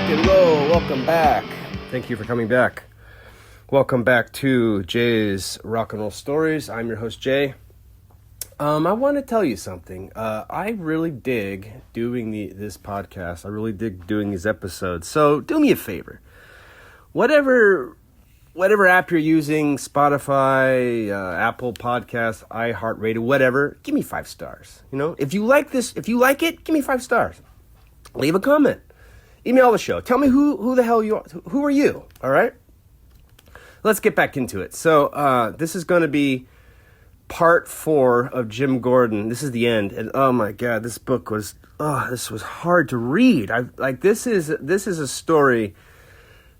rock and roll. Welcome back. Thank you for coming back. Welcome back to Jay's Rock and Roll Stories. I'm your host, Jay. I want to tell you something. I really dig doing this podcast. I really dig doing these episodes. So do me a favor. Whatever app you're using, Spotify, Apple Podcasts, iHeartRadio, whatever, give me 5 stars. You know, if you like it, give me 5 stars. Leave a comment. Email the show. Tell me who the hell you are. Who are you? All right? Let's get back into it. So this is going to be part 4 of Jim Gordon. This is the end. And oh my God, this book was hard to read. This is a story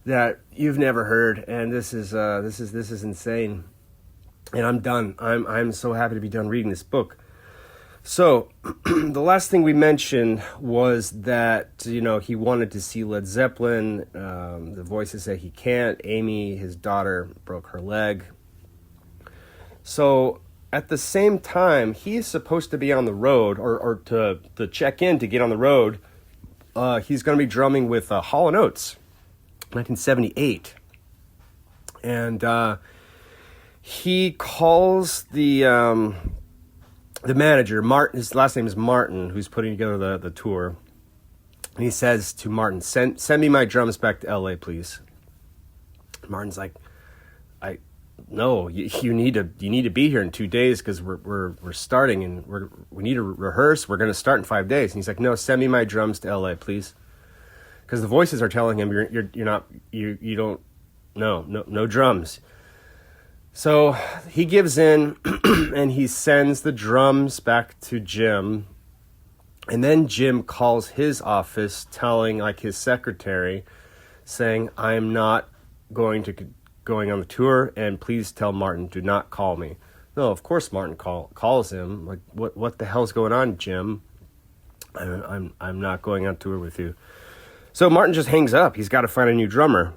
that you've never heard, and this is insane. And I'm done. I'm so happy to be done reading this book. So, the last thing we mentioned was that, you know, he wanted to see Led Zeppelin. The voices say he can't. Amy, his daughter, broke her leg. So, at the same time, he is supposed to be on the road, or to check in to get on the road. He's going to be drumming with Hall & Oates, 1978. And he calls the manager, Martin, his last name is Martin, who's putting together the tour. And he says to Martin, send me my drums back to LA, please. Martin's like, no, you need to be here in 2 days because we're starting and we need to rehearse. We're going to start in 5 days. And he's like, no, send me my drums to LA, please. Because the voices are telling him you don't, no drums. So he gives in and he sends the drums back to Jim. And then Jim calls his office telling like his secretary saying, I'm not going on the tour and please tell Martin, do not call me. No, of course Martin calls him like, what the hell's going on, Jim? I'm not going on tour with you. So Martin just hangs up. He's got to find a new drummer.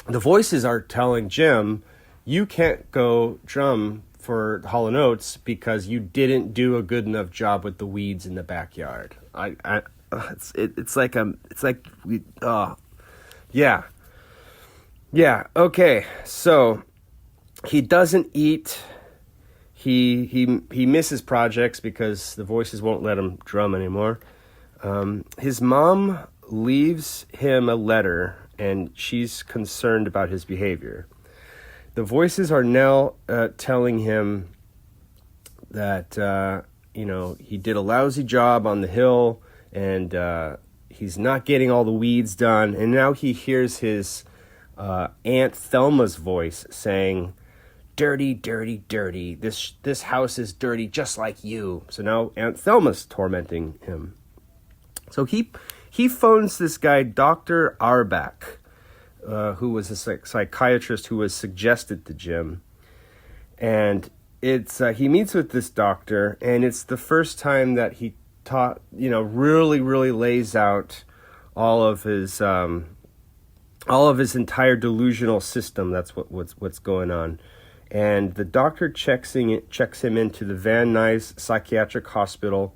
The voices are telling Jim, you can't go drum for Hall & Oates because you didn't do a good enough job with the weeds in the backyard. Yeah. Okay. So he doesn't eat. He misses projects because the voices won't let him drum anymore. His mom leaves him a letter and she's concerned about his behavior. The voices are now telling him that, he did a lousy job on the hill and he's not getting all the weeds done. And now he hears his Aunt Thelma's voice saying, dirty, dirty, dirty. This house is dirty just like you. So now Aunt Thelma's tormenting him. So he phones this guy, Dr. Arbach. Who was a psychiatrist who was suggested to Jim. And it's he meets with this doctor, and it's the first time that he really, really lays out all of his entire delusional system. That's what's going on. And the doctor checks him into the Van Nuys Psychiatric Hospital,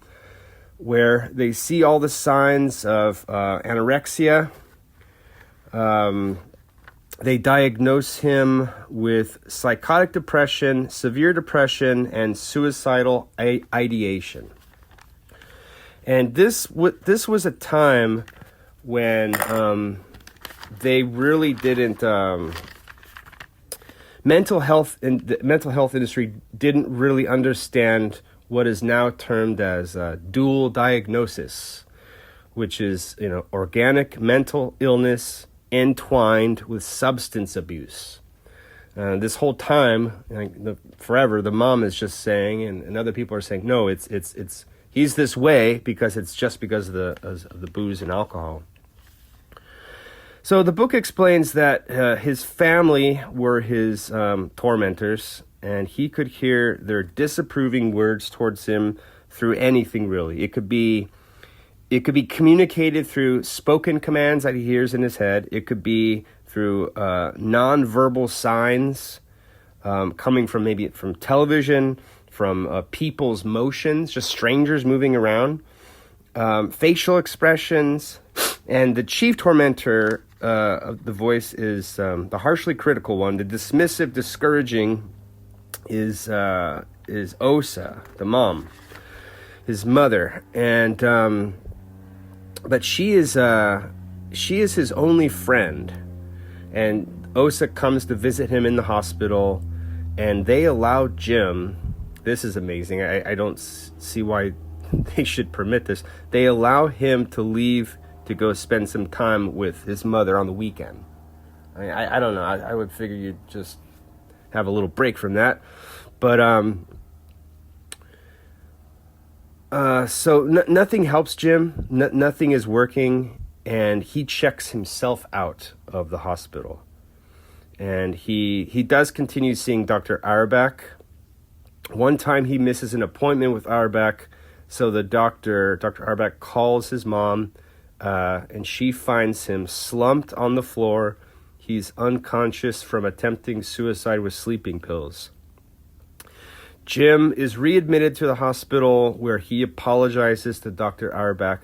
where they see all the signs of anorexia. They diagnose him with psychotic depression, severe depression, and suicidal ideation. And this was a time when they really didn't. Mental health industry didn't really understand what is now termed as dual diagnosis, which is organic mental illness entwined with substance abuse. This whole time, forever, the mom is just saying, and other people are saying, no, it's he's this way because it's just because of the booze and alcohol. So the book explains that his family were his tormentors, and he could hear their disapproving words towards him through anything, really. It could be communicated through spoken commands that he hears in his head. It could be through nonverbal signs coming from television, from people's motions, just strangers moving around, facial expressions, And the chief tormentor of the voice is the harshly critical one. The dismissive, discouraging is Osa, the mom, his mother, and but she is his only friend. And Osa comes to visit him in the hospital, and they allow Jim. This is amazing. I don't see why they should permit this. They allow him to leave to go spend some time with his mother on the weekend. I don't know. I would figure you'd just have a little break from that. But so nothing helps Jim. Nothing is working, and he checks himself out of the hospital. And he does continue seeing Dr. Auerbach. One time he misses an appointment with Auerbach, so the Dr. Auerbach calls his mom, and she finds him slumped on the floor. He's unconscious from attempting suicide with sleeping pills. Jim is readmitted to the hospital, where he apologizes to Dr. Auerbach,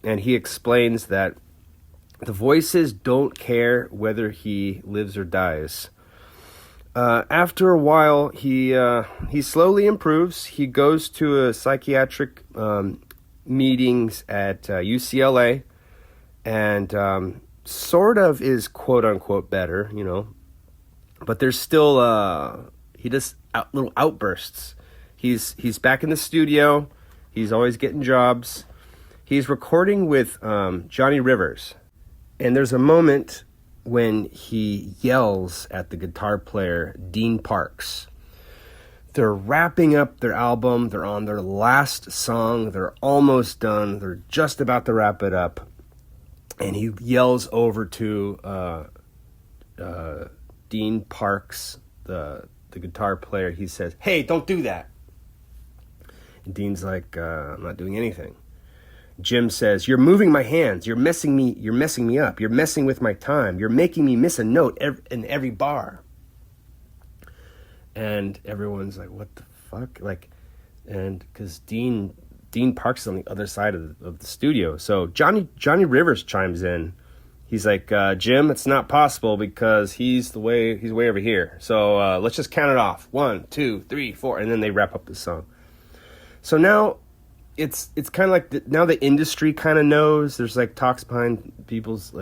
and he explains that the voices don't care whether he lives or dies. After a while, he slowly improves. He goes to a psychiatric meetings at UCLA, and sort of is quote unquote better, but there's still he does little outbursts. He's back in the studio. He's always getting jobs. He's recording with Johnny Rivers, and there's a moment when he yells at the guitar player Dean Parks. They're wrapping up their album. They're on their last song. They're almost done. They're just about to wrap it up. And he yells over to Dean Parks, the guitar player. He says, "Hey, don't do that." And Dean's like, "I'm not doing anything." Jim says, "You're moving my hands. You're messing me up. You're messing with my time. You're making me miss a note in every bar." And everyone's like, "What the fuck?" And because Dean Parks is on the other side of the studio. So Johnny Rivers chimes in. He's like, "Jim, it's not possible because he's way over here. So let's just count it off. 1, 2, 3, 4." And then they wrap up the song. So now it's kind of like now the industry kind of knows. There's like talks behind people's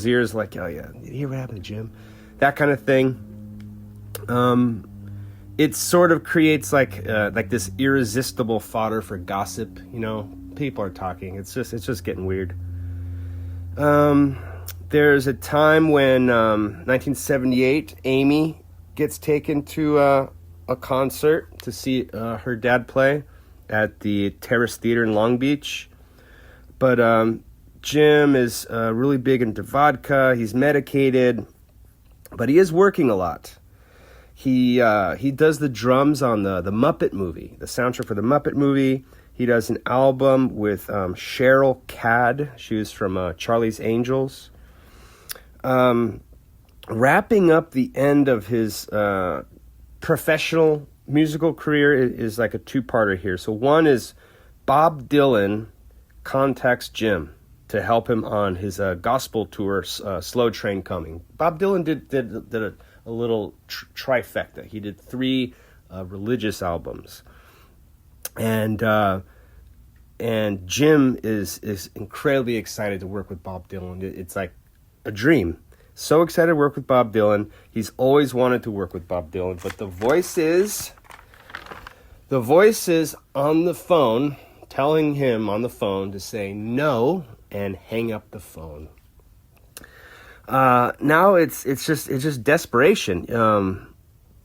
ears, like, "Oh yeah, you hear what happened to Jim?" That kind of thing. It sort of creates like this irresistible fodder for gossip. People are talking. It's just getting weird. There's a time when 1978, Amy gets taken to a concert to see her dad play at the Terrace Theater in Long Beach. But Jim is really big into vodka. He's medicated, but he is working a lot. He does the drums on the Muppet movie, the soundtrack for the Muppet movie. He does an album with Cheryl Cadd. She was from Charlie's Angels. Wrapping up the end of his professional musical career is like a two-parter here. So one is Bob Dylan contacts Jim to help him on his gospel tour, Slow Train Coming. Bob Dylan did a little trifecta. He did 3 religious albums. And Jim is incredibly excited to work with Bob Dylan. It's like a dream. So excited to work with Bob Dylan. He's always wanted to work with Bob Dylan, but the voice is on the phone, telling him on the phone to say no and hang up the phone. Now it's just desperation.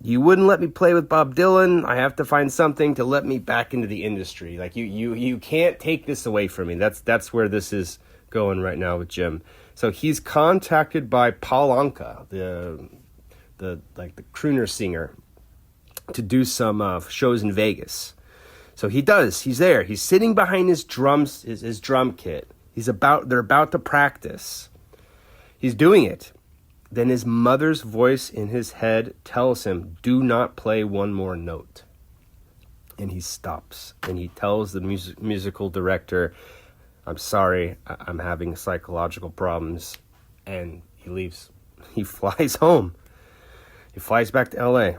You wouldn't let me play with Bob Dylan. I have to find something to let me back into the industry. Like you can't take this away from me. That's where this is going right now with Jim. So he's contacted by Paul Anka, the crooner singer, to do some shows in Vegas. So he does. He's there. He's sitting behind his drums, his drum kit. They're about to practice. He's doing it. Then his mother's voice in his head tells him, "Do not play one more note." And he stops. And he tells the musical director, I'm sorry, I'm having psychological problems. And he leaves. He flies home. He flies back to LA.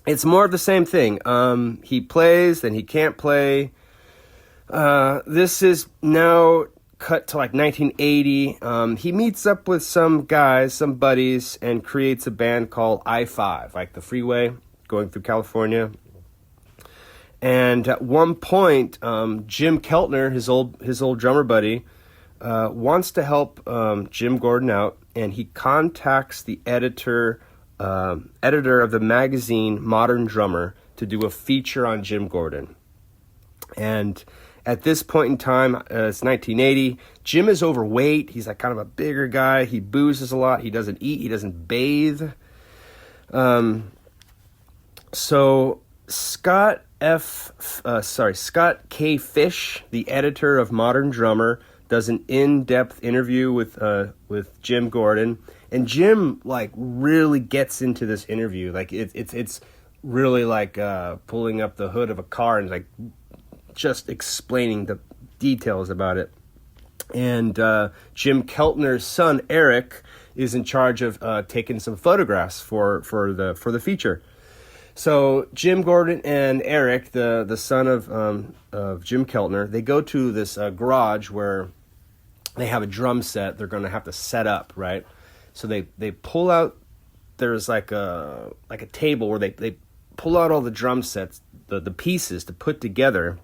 It's more of the same thing. He plays, then he can't play. This is now cut to like 1980. He meets up with some guys, some buddies, and creates a band called I-5, like the freeway going through California. And at one point, Jim Keltner, his old drummer buddy, wants to help Jim Gordon out, and he contacts the editor of the magazine Modern Drummer to do a feature on Jim Gordon. And at this point in time, it's 1980. Jim is overweight. He's like kind of a bigger guy. He boozes a lot. He doesn't eat. He doesn't bathe. So Scott K. Fish, the editor of Modern Drummer, does an in-depth interview with Jim Gordon, and Jim like really gets into this interview. Like it's really like pulling up the hood of a car and like just explaining the details about it. And Jim Keltner's son Eric is in charge of taking some photographs for the feature. So Jim Gordon and Eric, the son of Jim Keltner, they go to this garage where they have a drum set they're going to have to set up, right? So they pull out, there's like a table where they pull out all the drum sets, the pieces to put together.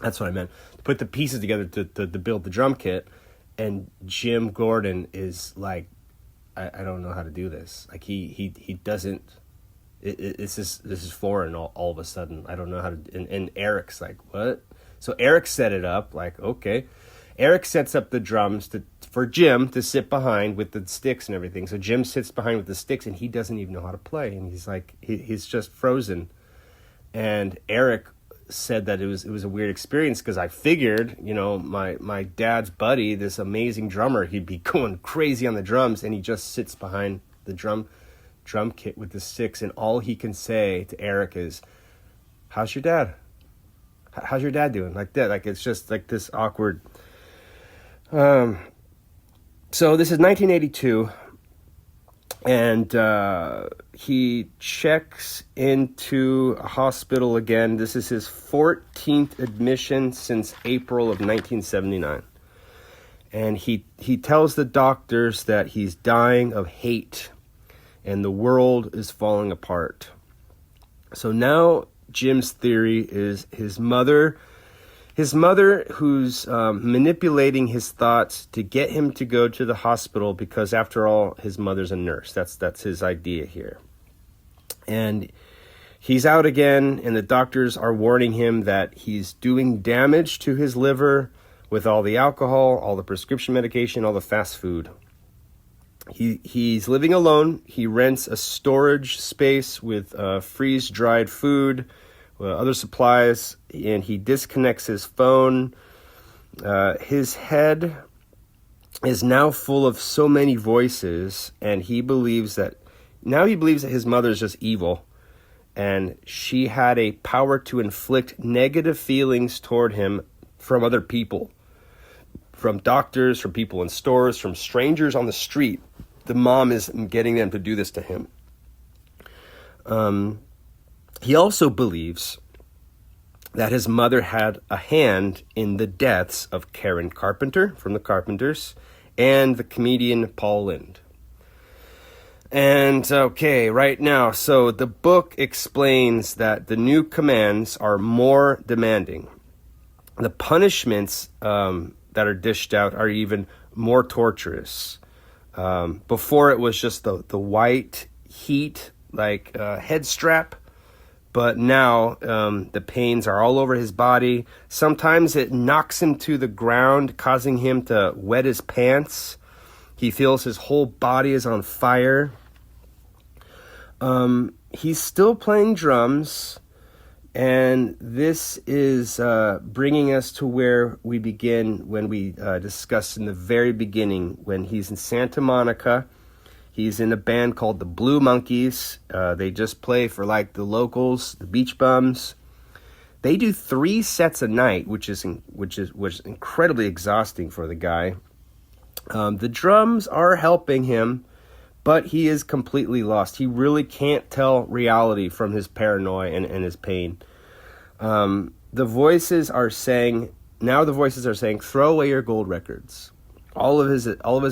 That's what I meant. To put the pieces together to build the drum kit. And Jim Gordon is like, I don't know how to do this. Like he doesn't. This is foreign all of a sudden. I don't know how to. And Eric's like, what? So Eric set it up. Like, okay. Eric sets up the drums for Jim to sit behind with the sticks and everything. So Jim sits behind with the sticks, and he doesn't even know how to play. And he's like, he's just frozen. And Eric said that it was a weird experience because I figured, my dad's buddy, this amazing drummer, he'd be going crazy on the drums, and he just sits behind the drum kit with the sticks, and all he can say to Eric is, "How's your dad? How's your dad doing?" Like that. Like it's just like this awkward. So this is 1982, and he checks into a hospital again. This is his 14th admission since April of 1979. And he tells the doctors that he's dying of hate and the world is falling apart. So now Jim's theory is his mother who's manipulating his thoughts to get him to go to the hospital because, after all, his mother's a nurse. That's his idea here. And he's out again, and the doctors are warning him that he's doing damage to his liver with all the alcohol, all the prescription medication, all the fast food. He's living alone. He rents a storage space with freeze-dried food, other supplies, and he disconnects his phone. His head is now full of so many voices, and he believes that his mother is just evil, and she had a power to inflict negative feelings toward him from other people, from doctors, from people in stores, from strangers on the street. The mom is getting them to do this to him. He also believes that his mother had a hand in the deaths of Karen Carpenter from the Carpenters and the comedian Paul Lynde. And okay, right now, so the book explains that the new commands are more demanding. The punishments that are dished out are even more torturous. Before it was just the white heat, like head strap. But now the pains are all over his body. Sometimes it knocks him to the ground, causing him to wet his pants. He feels his whole body is on fire. He's still playing drums. And this is bringing us to where we begin when we discussed in the very beginning, when he's in Santa Monica. He's in a band called the Blue Monkeys. They just play for like the locals, the beach bums. They do 3 sets a night, which is incredibly exhausting for the guy. The drums are helping him, but he is completely lost. He really can't tell reality from his paranoia and his pain. The voices are saying, throw away your gold records. All of his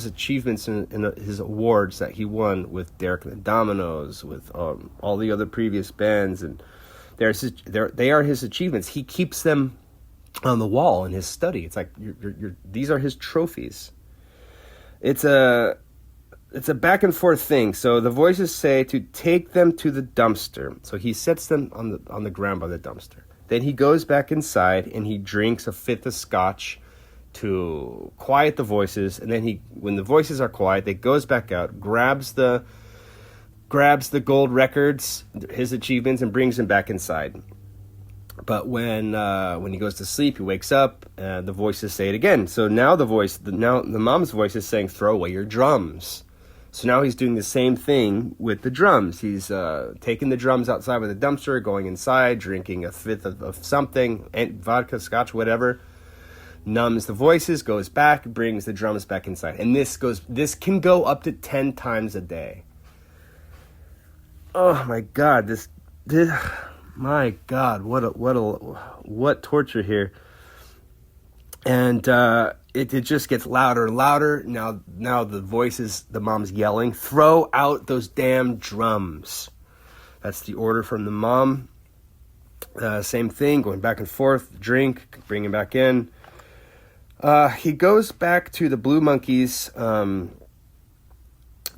achievements in his awards that he won with Derek and the Dominoes, with all the other previous bands, and they are his achievements. He keeps them on the wall in his study. It's like these are his trophies. It's a back and forth thing. So the voices say to take them to the dumpster. So he sets them on the ground by the dumpster. Then he goes back inside and he drinks a 5th of scotch to quiet the voices. And then when the voices are quiet, he goes back out, grabs the gold records, his achievements, and brings them back inside. But when he goes to sleep, he wakes up, and the voices say it again. So now the mom's voice is saying, throw away your drums. So now he's doing the same thing with the drums. He's taking the drums outside with a dumpster, going inside, drinking a 5th of something, vodka, scotch, whatever. Numbs the voices, goes back, brings the drums back inside. And this can go up to 10 times a day. Oh my God, my God, what torture here. And it just gets louder and louder. Now the voices, the mom's yelling, throw out those damn drums. That's the order from the mom. Same thing, going back and forth, drink, bring him back in. He goes back to the Blue Monkeys.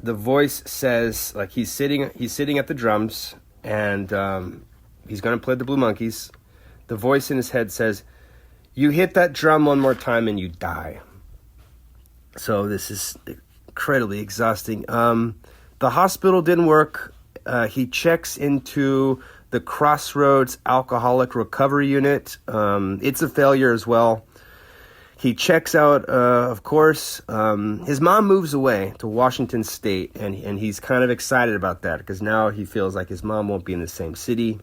The voice says, like, he's sitting at the drums, and he's going to play the Blue Monkeys. The voice in his head says, you hit that drum one more time and you die. So this is incredibly exhausting. The hospital didn't work. He checks into the Crossroads Alcoholic Recovery Unit. It's a failure as well. He checks out, of course. His mom moves away to Washington State, and he's kind of excited about that because now he feels like his mom won't be in the same city.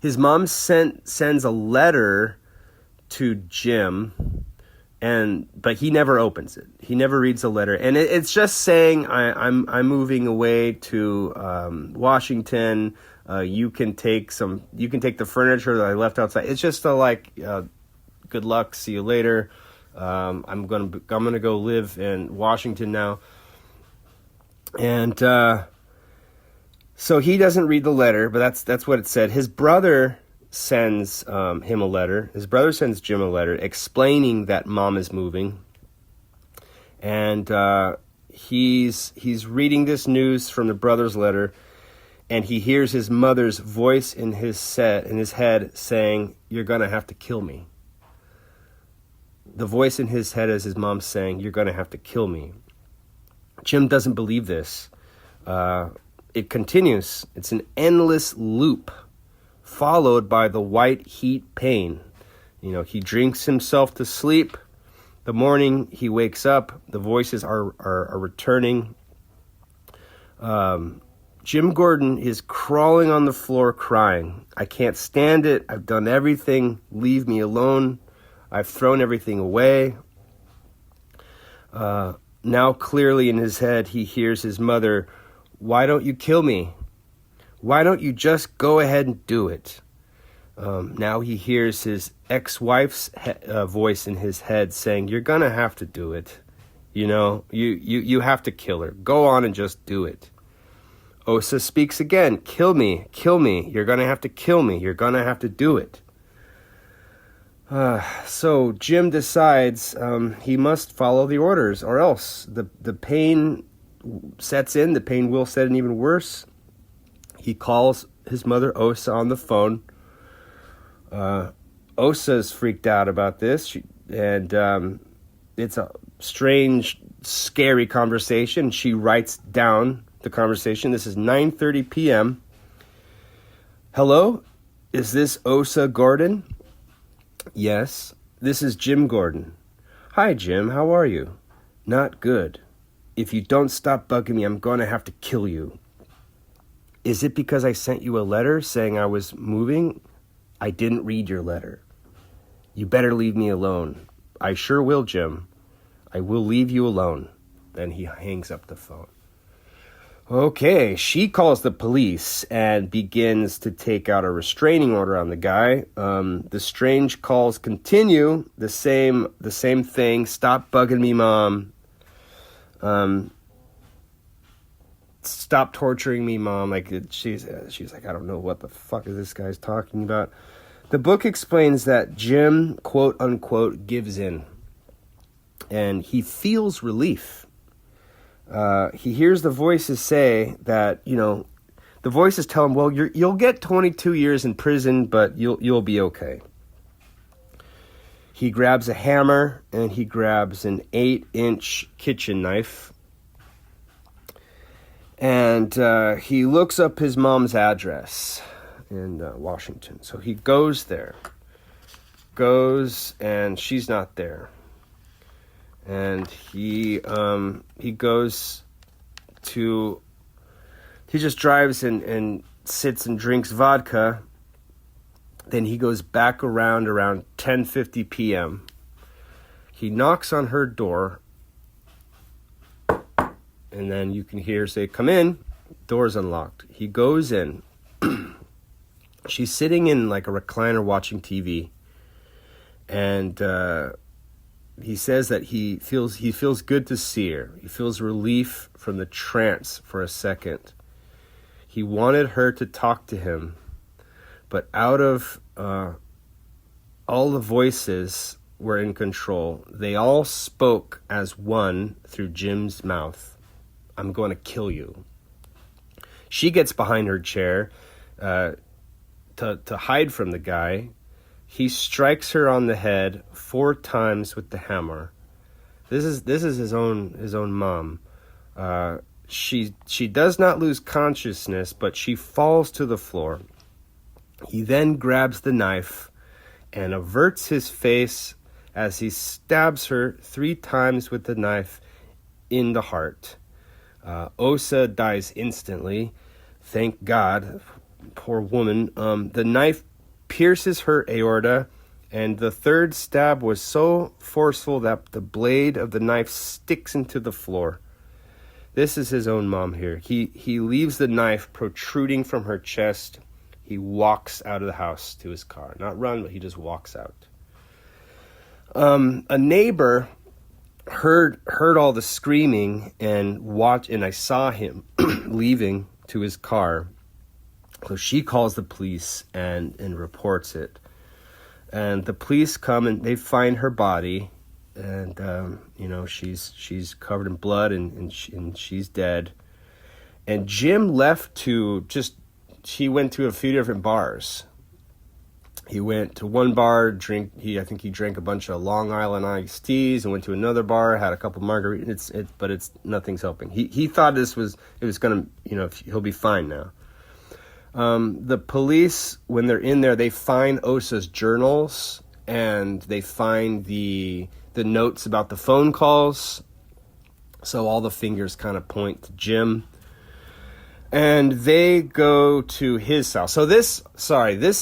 His mom sends a letter to Jim, but he never opens it. He never reads the letter, and it's just saying, "I'm moving away to Washington. You can take the furniture that I left outside." It's just good luck, see you later. I'm gonna go live in Washington now, and so he doesn't read the letter, but that's what it said. His brother sends him a letter. His brother sends Jim a letter explaining that mom is moving, and he's reading this news from the brother's letter, and he hears his mother's voice in his head saying, "You're gonna have to kill me." The voice in his head is his mom saying, "You're going to have to kill me." Jim doesn't believe this. It continues. It's an endless loop, followed by the white heat pain. He drinks himself to sleep. The morning he wakes up, the voices are returning. Jim Gordon is crawling on the floor crying. "I can't stand it. I've done everything. Leave me alone. I've thrown everything away." Now clearly in his head, he hears his mother, "Why don't you kill me? Why don't you just go ahead and do it?" Now he hears his ex-wife's voice in his head saying, "You're going to have to do it. You have to kill her. Go on and just do it." Osa speaks again, "Kill me, kill me. You're going to have to kill me. You're going to have to do it." So Jim decides he must follow the orders, or else the pain sets in. The pain will set in even worse. He calls his mother Osa on the phone. Osa's freaked out about this, and it's a strange, scary conversation. She writes down the conversation. This is 9:30 p.m. "Hello, is this Osa Gordon?" "Yes, this is Jim Gordon." "Hi, Jim, how are you?" "Not good. If you don't stop bugging me, I'm going to have to kill you." "Is it because I sent you a letter saying I was moving? I didn't read your letter. You better leave me alone. I sure will, Jim. I will leave you alone. Then he hangs up the phone. Okay, she calls the police and begins to take out a restraining order on the guy. The strange calls continue. The same thing. Stop bugging me, Mom. Stop torturing me, Mom. Like she's like, I don't know what the fuck is this guy's talking about. The book explains that Jim, quote unquote, gives in, and he feels relief. He hears the voices say that, the voices tell him, well, you'll get 22 years in prison, but you'll be okay. He grabs a hammer and he grabs an 8-inch kitchen knife. And he looks up his mom's address in Washington. So he goes there. And she's not there. And he just drives and sits and drinks vodka. Then he goes back around 10:50 p.m. He knocks on her door, and then you can hear her say, "Come in." Door's unlocked. He goes in. She's sitting in like a recliner watching TV, and he says that he feels good to see her. He feels relief from the trance for a second. He wanted her to talk to him, but out of all the voices were in control. They all spoke as one through Jim's mouth. I'm going to kill you. She gets behind her chair to hide from the guy. He strikes her on the head 4 times with the hammer. This is his own mom. She does not lose consciousness, but she falls to the floor. He then grabs the knife and averts his face as he stabs her 3 times with the knife in the heart. Osa dies instantly. Thank God. Poor woman. The knife pierces her aorta, and the 3rd stab was so forceful that the blade of the knife sticks into the floor. This is his own mom here. He leaves the knife protruding from her chest. He walks out of the house to his car. Not run, but he just walks out. A neighbor heard all the screaming and I saw him leaving to his car. So she calls the police and reports it. And the police come and they find her body, and she's covered in blood and she's dead. And Jim left he went to a few different bars. He went to one bar, I think he drank a bunch of Long Island iced teas, and went to another bar, had a couple margaritas, but nothing's helping. He thought it was gonna, he'll be fine now. The police, when they're in there, they find Osa's journals, and they find the notes about the phone calls. So all the fingers kind of point to Jim. And they go to his house. So this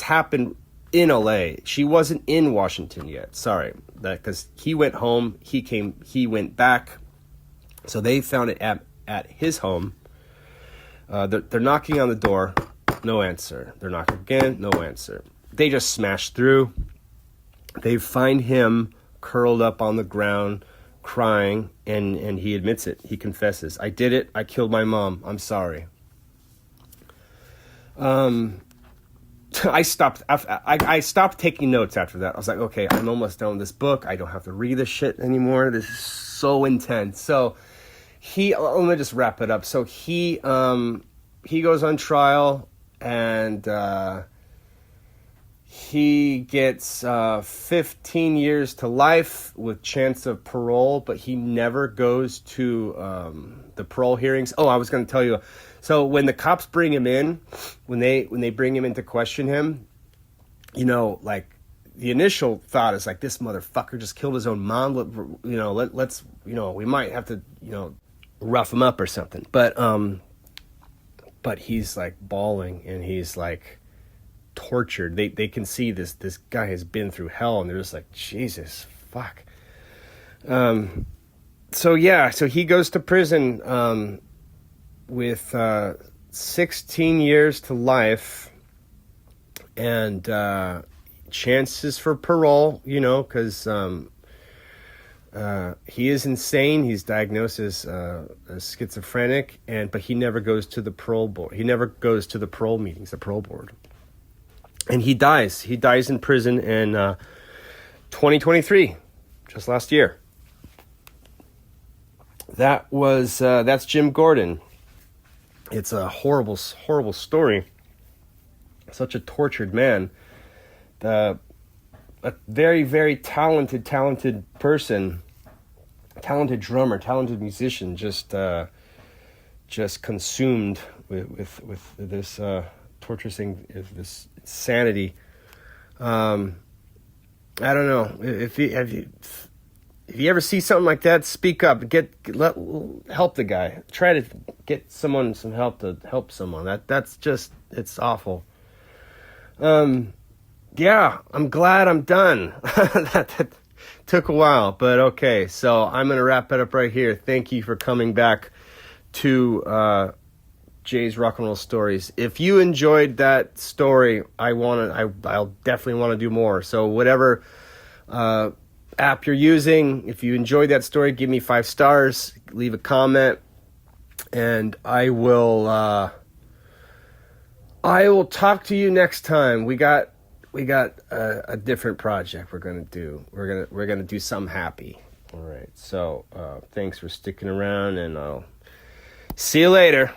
happened in LA. She wasn't in Washington yet. Sorry. Because he went home, he went back. So they found it at his home. They're knocking on the door. No answer. They're knocking again. No answer. They just smash through. They find him curled up on the ground, crying, and he admits it. He confesses. I did it. I killed my mom. I'm sorry. I stopped taking notes after that. I was like, okay, I'm almost done with this book. I don't have to read this shit anymore. This is so intense. So let me just wrap it up. So he goes on trial, and he gets 15 years to life with chance of parole, but he never goes to the parole hearings. Oh, I was going to tell you. So when the cops bring him in, when they bring him in to question him, like the initial thought is like, this motherfucker just killed his own mom. Let's we might have to rough him up or something. But he's like bawling, and he's like tortured. They can see this guy has been through hell, and they're just like, Jesus, fuck. So he goes to prison with 16 years to life, and chances for parole, because he is insane. He's diagnosed as schizophrenic, but he never goes to the parole board. He never goes to the parole meetings, the parole board. And he dies. He dies in prison in 2023, just last year. That's Jim Gordon. It's a horrible, horrible story. Such a tortured man. A very, very talented person, talented drummer, talented musician, just consumed with this torturing, this insanity. I don't know if you ever see something like that, speak up. Help the guy. Try to get some help to help someone. That's just, it's awful. Yeah, I'm glad I'm done. that took a while, but okay. So I'm going to wrap it up right here. Thank you for coming back to Jay's Rock and Roll Stories. If you enjoyed that story, I'll definitely want to do more. So whatever app you're using, if you enjoyed that story, give me 5 stars, leave a comment, and I will talk to you next time. We got a different project we're gonna do. We're gonna do something happy. All right. So thanks for sticking around, and I'll see you later.